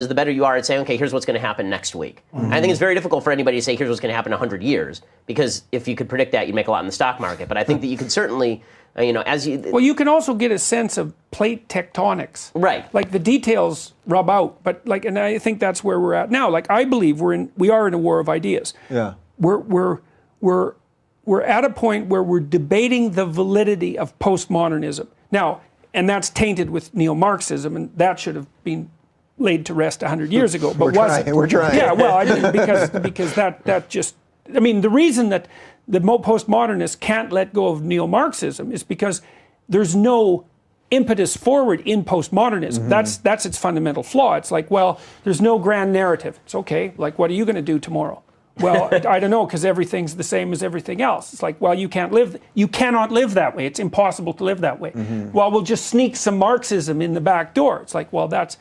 the better you are at saying, okay, here's what's going to happen next week. Mm-hmm. I think it's very difficult for anybody to say, here's what's going to happen in 100 years, because if you could predict that, you'd make a lot in the stock market. But I think that you could certainly, Well, you can also get a sense of plate tectonics. Right. Like the details rub out, but and I think that's where we're at now. Like I believe we are in a war of ideas. Yeah. We're at a point where we're debating the validity of postmodernism. Now, and that's tainted with neo-Marxism, and that should have been laid to rest 100 years ago, but wasn't. We're trying. Yeah, well, I mean, because that just, I mean, the reason that the postmodernists can't let go of neo-Marxism is because there's no impetus forward in postmodernism. Mm-hmm. That's its fundamental flaw. It's like, well, there's no grand narrative. It's okay. Like, what are you going to do tomorrow? Well, I don't know, because everything's the same as everything else. It's like, well, you cannot live that way. It's impossible to live that way. Mm-hmm. Well, we'll just sneak some Marxism in the back door. It's like, well, that's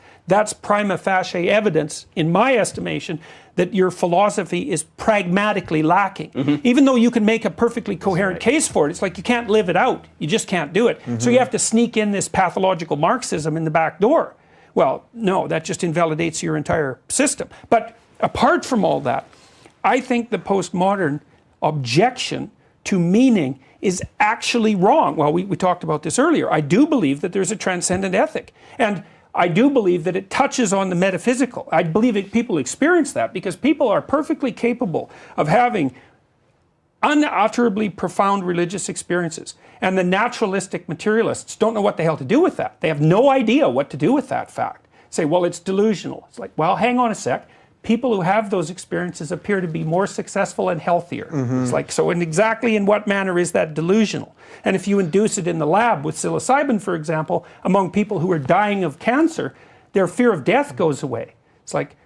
prima facie evidence, in my estimation, that your philosophy is pragmatically lacking. Mm-hmm. Even though you can make a perfectly coherent case for it, it's like you can't live it out. You just can't do it. Mm-hmm. So you have to sneak in this pathological Marxism in the back door. Well, no, that just invalidates your entire system. But apart from all that, I think the postmodern objection to meaning is actually wrong. Well, we talked about this earlier. I do believe that there's a transcendent ethic. And I do believe that it touches on the metaphysical. I believe people experience that because people are perfectly capable of having unutterably profound religious experiences. And the naturalistic materialists don't know what the hell to do with that. They have no idea what to do with that fact. Say, well, it's delusional. It's like, well, hang on a sec. People who have those experiences appear to be more successful and healthier. Mm-hmm. It's like, so exactly in what manner is that delusional? And if you induce it in the lab with psilocybin, for example, among people who are dying of cancer, their fear of death goes away. It's like,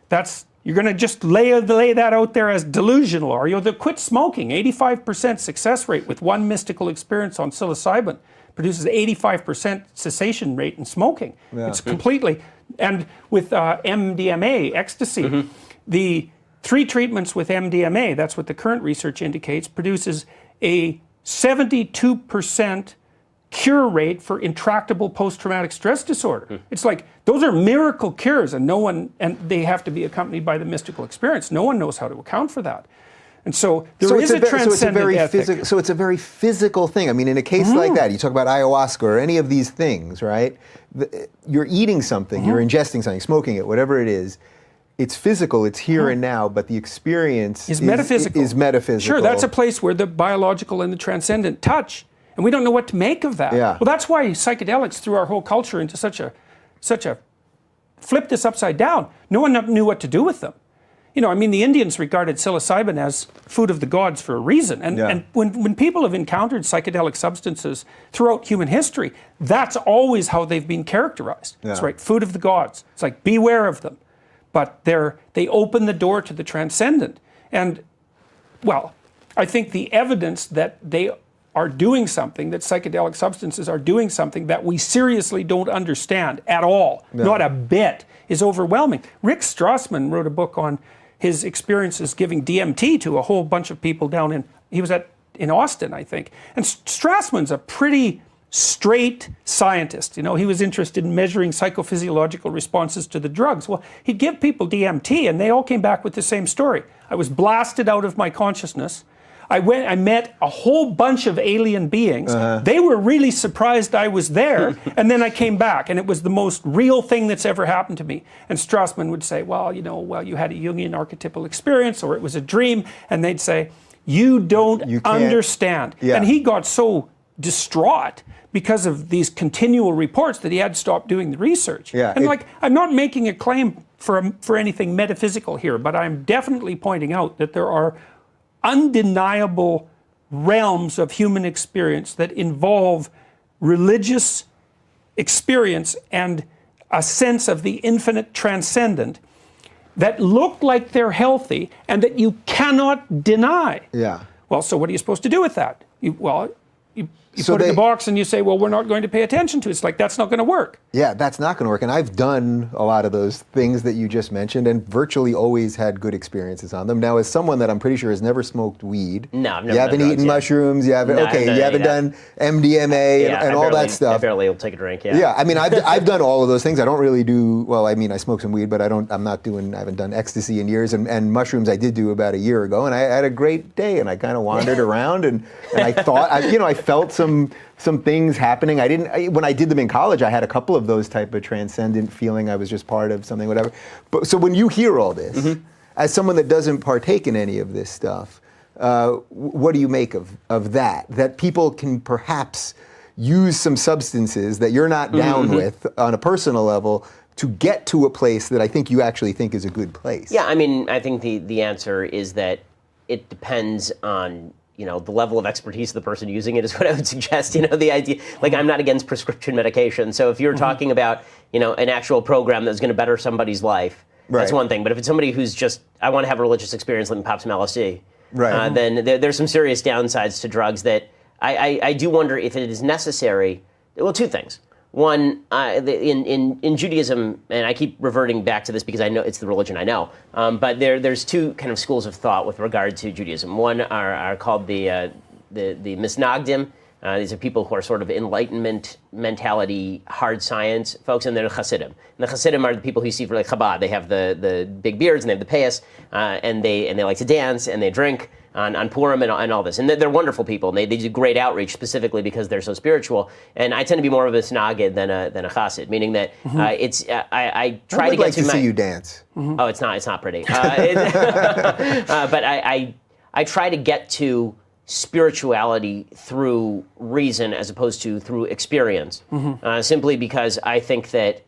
you're going to just lay that out there as delusional, or they'll quit smoking. 85% success rate with one mystical experience on psilocybin produces 85% cessation rate in smoking. Yeah. It's completely, and with MDMA, ecstasy, mm-hmm. the 3 treatments with MDMA, that's what the current research indicates, produces a 72% cure rate for intractable post-traumatic stress disorder. Mm. It's like, those are miracle cures, and they have to be accompanied by the mystical experience. No one knows how to account for that. And so there is a transcendent ethic. So it's a very physical thing. I mean, in a case like that, you talk about ayahuasca or any of these things, right? You're eating something, you're ingesting something, smoking it, whatever it is. It's physical, it's here and now, but the experience is metaphysical. Sure, that's a place where the biological and the transcendent touch, and we don't know what to make of that. Yeah. Well, that's why psychedelics threw our whole culture into such a flip this upside down. No one knew what to do with them. I mean, the Indians regarded psilocybin as food of the gods for a reason. And when people have encountered psychedelic substances throughout human history, that's always how they've been characterized. Yeah. It's right, food of the gods. It's like, beware of them. But they open the door to the transcendent. And, well, I think the evidence that they are doing something, that psychedelic substances are doing something that we seriously don't understand at all, not a bit, is overwhelming. Rick Strassman wrote a book on his experiences giving DMT to a whole bunch of people he was in Austin, I think. And Strassman's a pretty straight scientist. He was interested in measuring psychophysiological responses to the drugs. Well, he'd give people DMT, and they all came back with the same story. I was blasted out of my consciousness. I met a whole bunch of alien beings. They were really surprised I was there, and then I came back, and it was the most real thing that's ever happened to me. And Strassman would say, well, you had a Jungian archetypal experience, or it was a dream, and they'd say, you don't understand. Yeah. And he got so distraught because of these continual reports that he had to stop doing the research. Yeah, and I'm not making a claim for anything metaphysical here, but I'm definitely pointing out that there are undeniable realms of human experience that involve religious experience and a sense of the infinite transcendent that look like they're healthy and that you cannot deny. Yeah. Well, so what are you supposed to do with that? You You put it in a box and you say, well, we're not going to pay attention to it. It's like, that's not going to work. Yeah, that's not going to work. And I've done a lot of those things that you just mentioned and virtually always had good experiences on them. Now, as someone that I'm pretty sure has never smoked weed, no, I've never you haven't done eaten drugs, mushrooms, you haven't, you haven't done MDMA and all that stuff. I barely will take a drink, yeah. Yeah, I mean, I've done all of those things. I don't really do, well, I mean, I smoke some weed, but I haven't done ecstasy in years. And mushrooms I did do about a year ago. And I had a great day and I kind of wandered around and I thought, I felt some things happening. When I did them in college, I had a couple of those type of transcendent feeling. I was just part of something, whatever. But so when you hear all this, as someone that doesn't partake in any of this stuff, what do you make of that? That people can perhaps use some substances that you're not down with on a personal level to get to a place that I think you actually think is a good place. Yeah, I mean, I think the answer is that it depends on the level of expertise of the person using it is what I would suggest. The idea, like, I'm not against prescription medication. So if you're talking about, an actual program that's going to better somebody's life, that's one thing. But if it's somebody who's just, I want to have a religious experience, let me pop some LSD, then there's some serious downsides to drugs that I do wonder if it is necessary. Well, two things. One, in Judaism, and I keep reverting back to this because I know it's the religion I know, but there's two kind of schools of thought with regard to Judaism. One are called the Misnagdim. These are people who are sort of Enlightenment mentality, hard science folks, and they're Hasidim. And the Hasidim are the people who you see for like Chabad. They have the big beards and they have the payas, and they like to dance and they drink on Purim and all this. And they're wonderful people. And they do great outreach specifically because they're so spiritual. And I tend to be more of a Snagid than a Chassid, meaning that I try to get to see you dance. Oh, it's not pretty. But I try to get to spirituality through reason as opposed to through experience, simply because I think that,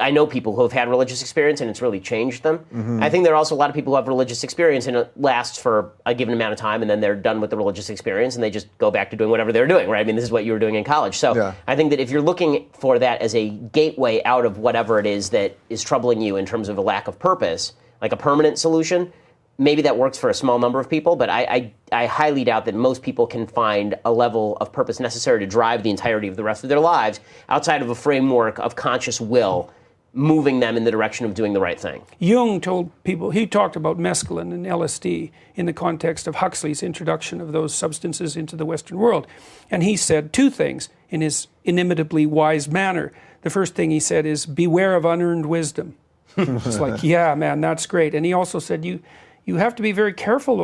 I know people who have had religious experience and it's really changed them. I think there are also a lot of people who have religious experience and it lasts for a given amount of time and then they're done with the religious experience and they just go back to doing whatever they're doing, right? I mean, this is what you were doing in college. So I think that if you're looking for that as a gateway out of whatever it is that is troubling you in terms of a lack of purpose, like a permanent solution, maybe that works for a small number of people, but I highly doubt that most people can find a level of purpose necessary to drive the entirety of the rest of their lives outside of a framework of conscious will moving them in the direction of doing the right thing. Jung told people, he talked about mescaline and LSD in the context of Huxley's introduction of those substances into the Western world. And he said two things in his inimitably wise manner. The first thing he said is, beware of unearned wisdom. It's like, yeah, man, that's great. And he also said, you have to be very careful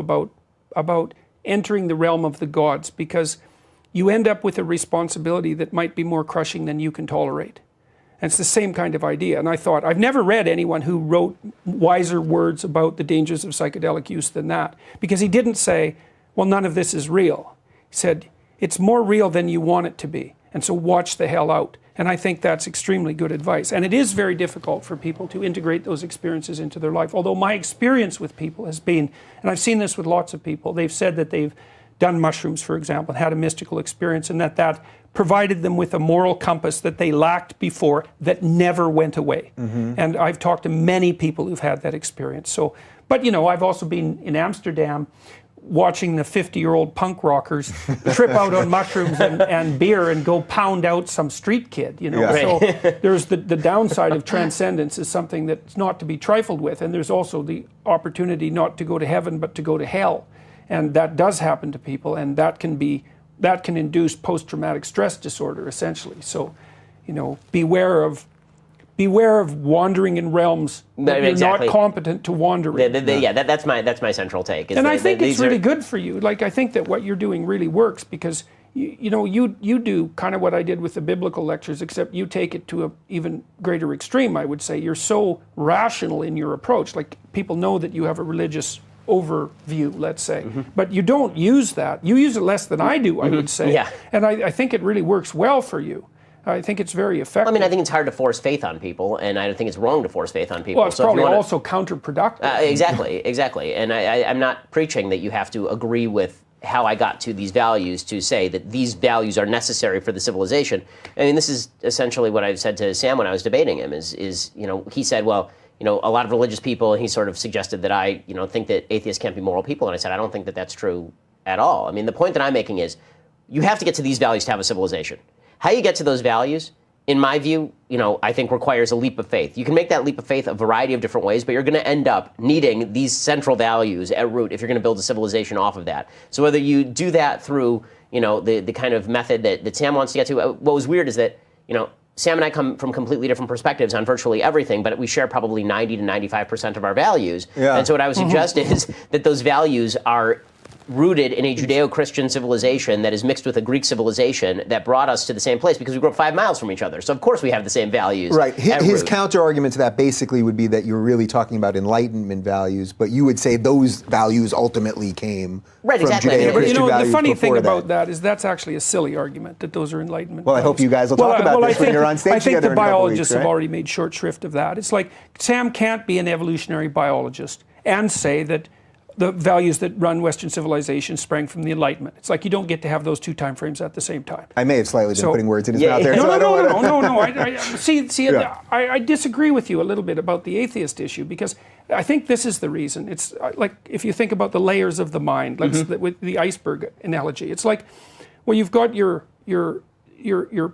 about entering the realm of the gods because you end up with a responsibility that might be more crushing than you can tolerate. And it's the same kind of idea. And I thought, I've never read anyone who wrote wiser words about the dangers of psychedelic use than that. Because he didn't say, well, none of this is real. He said, it's more real than you want it to be. And so watch the hell out. And I think that's extremely good advice. And it is very difficult for people to integrate those experiences into their life. Although my experience with people has been, and I've seen this with lots of people, they've said that they've done mushrooms, for example, and had a mystical experience, and that provided them with a moral compass that they lacked before that never went away. And I've talked to many people who've had that experience. So, but I've also been in Amsterdam watching the 50-year-old punk rockers trip out on mushrooms and beer and go pound out some street kid, So there's the downside of transcendence is something that's not to be trifled with, and there's also the opportunity not to go to heaven but to go to hell. And that does happen to people, and that can induce post-traumatic stress disorder, essentially. So, beware of wandering in realms that you're not competent to wander in. That's my central take. And I think it's really good for you. Like, I think that what you're doing really works because you do kind of what I did with the biblical lectures, except you take it to an even greater extreme, I would say. You're so rational in your approach. Like, people know that you have a religious overview, let's say. But you don't use that. You use it less than I do, I would say. And I think it really works well for you. I think it's very effective. I mean, I think it's hard to force faith on people, and I think it's wrong to force faith on people. Well, it's probably also counterproductive. Exactly. And I'm not preaching that you have to agree with how I got to these values to say that these values are necessary for the civilization. I mean, this is essentially what I said to Sam when I was debating him, is he said, well, a lot of religious people, and he sort of suggested that I, think that atheists can't be moral people. And I said, I don't think that that's true at all. I mean, the point that I'm making is you have to get to these values to have a civilization. How you get to those values, in my view, I think requires a leap of faith. You can make that leap of faith a variety of different ways, but you're going to end up needing these central values at root if you're going to build a civilization off of that. So whether you do that through, the kind of method that Sam wants to get to, what was weird is that, Sam and I come from completely different perspectives on virtually everything, but we share probably 90 to 95% of our values. Yeah. And so what I would suggest is that those values are rooted in a Judeo-Christian civilization that is mixed with a Greek civilization that brought us to the same place because we grew up 5 miles from each other. So of course we have the same values. Right. His counter argument to that basically would be that you're really talking about Enlightenment values, but you would say those values ultimately came from Judeo-Christian values. The funny before thing about that is that's actually a silly argument that those are Enlightenment Well, values. I hope you guys will talk about this when you're on stage I think together the in a couple biologists weeks, right? have already made short shrift of that. It's like Sam can't be an evolutionary biologist and say that the values that run Western civilization sprang from the Enlightenment. It's like you don't get to have those two time frames at the same time. I may have slightly been putting words in his mouth there. No. I disagree with you a little bit about the atheist issue because I think this is the reason. It's like if you think about the layers of the mind, with the iceberg analogy, it's like, well, you've got your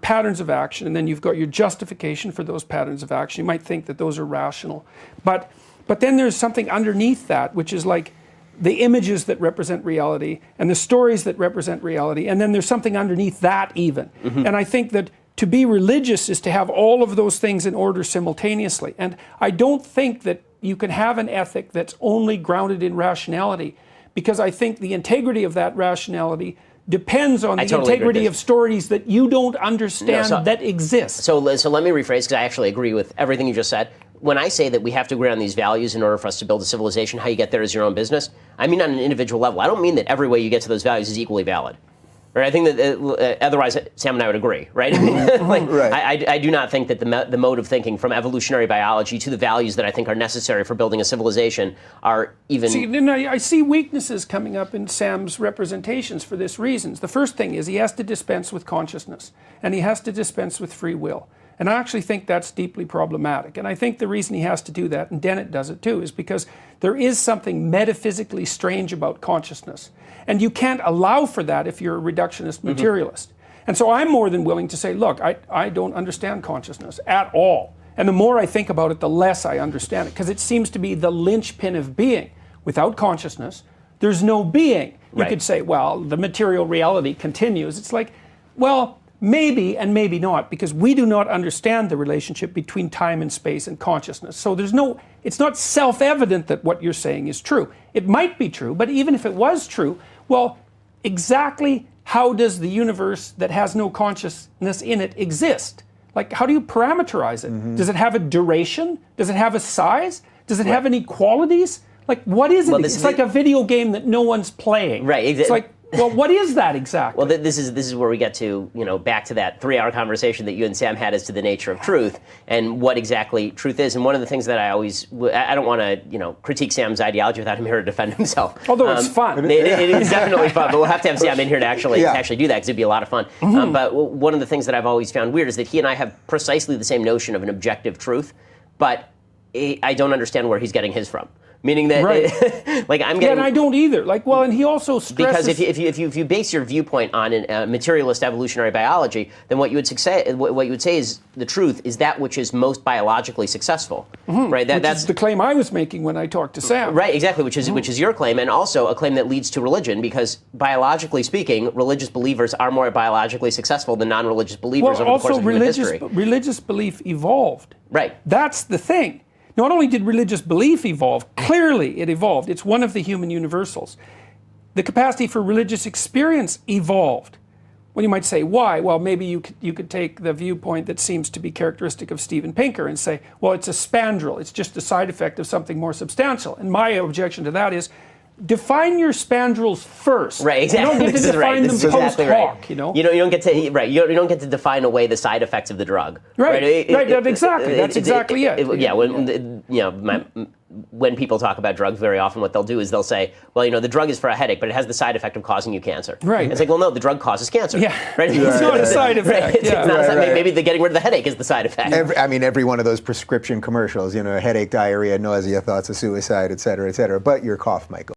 patterns of action, and then you've got your justification for those patterns of action. You might think that those are rational, but then there's something underneath that, which is like the images that represent reality and the stories that represent reality, and then there's something underneath that even. And I think that to be religious is to have all of those things in order simultaneously. And I don't think that you can have an ethic that's only grounded in rationality, because I think the integrity of that rationality depends on the integrity of stories that you don't understand that exist. So let me rephrase, because I actually agree with everything you just said. When I say that we have to agree on these values in order for us to build a civilization, how you get there is your own business, I mean on an individual level. I don't mean that every way you get to those values is equally valid. Right? I think that otherwise Sam and I would agree, right? I do not think that the mode of thinking from evolutionary biology to the values that I think are necessary for building a civilization are even... I see weaknesses coming up in Sam's representations for this reason. The first thing is he has to dispense with consciousness, and he has to dispense with free will. And I actually think that's deeply problematic. And I think the reason he has to do that, and Dennett does it too, is because there is something metaphysically strange about consciousness. And you can't allow for that if you're a reductionist materialist. And so I'm more than willing to say, look, I don't understand consciousness at all. And the more I think about it, the less I understand it, because it seems to be the linchpin of being. Without consciousness, there's no being. You could say, well, the material reality continues. It's like, well, maybe and maybe not, because we do not understand the relationship between time and space and consciousness. So it's not self-evident that what you're saying is true. It might be true, but even if it was true, well, exactly how does the universe that has no consciousness in it exist? Like, how do you parameterize it? Does it have a duration? Does it have a size? Does it have any qualities? Like, what is it? It's like a video game that no one's playing. Right. It's like, well, what is that exactly? Well, this is where we get to, back to that 3-hour conversation that you and Sam had as to the nature of truth and what exactly truth is. And one of the things that I don't want to, critique Sam's ideology without him here to defend himself. Although it's fun. It is definitely fun, but we'll have to have Sam in here to actually do that, because it'd be a lot of fun. But one of the things that I've always found weird is that he and I have precisely the same notion of an objective truth, but I don't understand where he's getting his from. Meaning that, I'm getting... Yeah, and I don't either. And he also stresses... Because if you base your viewpoint on materialist evolutionary biology, then what you would say is the truth is that which is most biologically successful, right? That's the claim I was making when I talked to Sam. Right, exactly, which is your claim, and also a claim that leads to religion, because biologically speaking, religious believers are more biologically successful than non-religious believers over the course of human history. Religious belief evolved. Right. That's the thing. Not only did religious belief evolve, clearly it evolved. It's one of the human universals. The capacity for religious experience evolved. Well, you might say, why? Well, maybe you could take the viewpoint that seems to be characteristic of Steven Pinker and say, well, it's a spandrel. It's just a side effect of something more substantial. And my objection to that is, define your spandrels first. Right, exactly. You don't get to define them post hoc, You don't get to You don't get to define away the side effects of the drug. Right. Exactly. That's exactly it. When people talk about drugs, very often what they'll do is they'll say, well, the drug is for a headache, but it has the side effect of causing you cancer. Right. It's like, well, no, the drug causes cancer. Yeah. Right? It's not a side effect. It's not a side, maybe the getting rid of the headache is the side effect. Every one of those prescription commercials, headache, diarrhea, nausea, thoughts of suicide, et cetera, but your cough, Michael.